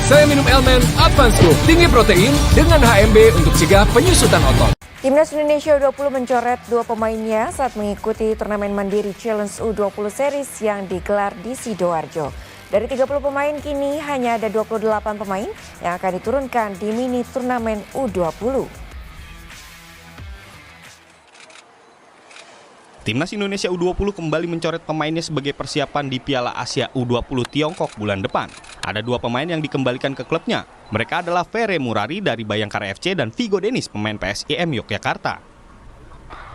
Saya minum Elmen Advance Group, tinggi protein dengan HMB untuk cegah penyusutan otot. Timnas Indonesia U20 mencoret 2 pemainnya saat mengikuti turnamen Mandiri Challenge U20 Series yang digelar di Sidoarjo. Dari 30 pemain kini hanya ada 28 pemain yang akan diturunkan di mini turnamen U20. Timnas Indonesia U20 kembali mencoret pemainnya sebagai persiapan di Piala Asia U20 Tiongkok bulan depan. Ada 2 pemain yang dikembalikan ke klubnya. Mereka adalah Ferre Murari dari Bayangkara FC dan Vigo Denis, pemain PSIM Yogyakarta.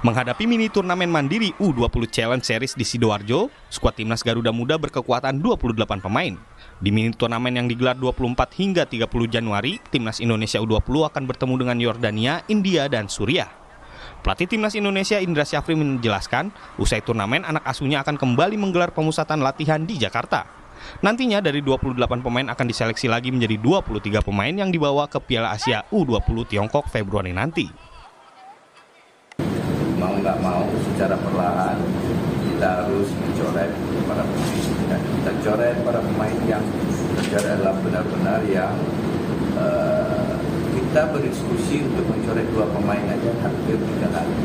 Menghadapi mini turnamen Mandiri U20 Challenge Series di Sidoarjo, skuad Timnas Garuda Muda berkekuatan 28 pemain. Di mini turnamen yang digelar 24 hingga 30 Januari, Timnas Indonesia U20 akan bertemu dengan Yordania, India, dan Suriah. Pelatih Timnas Indonesia Indra Syafri menjelaskan, usai turnamen anak asuhnya akan kembali menggelar pemusatan latihan di Jakarta. Nantinya dari 28 pemain akan diseleksi lagi menjadi 23 pemain yang dibawa ke Piala Asia U20 Tiongkok Februari nanti. Mau nggak mau secara perlahan kita harus mencoret para pemain. Dan kita coret para pemain yang secara adalah benar-benar yang kita berdiskusi untuk mencoret 2 pemain aja hampir 3 kali.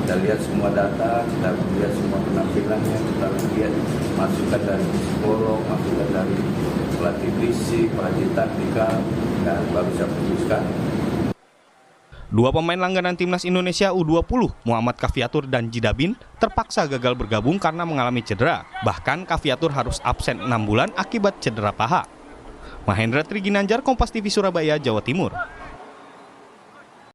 Kita lihat semua data, kita lihat semua penampilannya, kita lihat masukan dari psikolog, masukan dari pelatih fisik, pelatih taktikal, dan baru saya putuskan. 2 pemain langganan Timnas Indonesia U20, Muhammad Kaviatur dan Jidabin, terpaksa gagal bergabung karena mengalami cedera. Bahkan Kaviatur harus absen 6 bulan akibat cedera paha. Mahendra Triginanjar, Kompas TV Surabaya, Jawa Timur.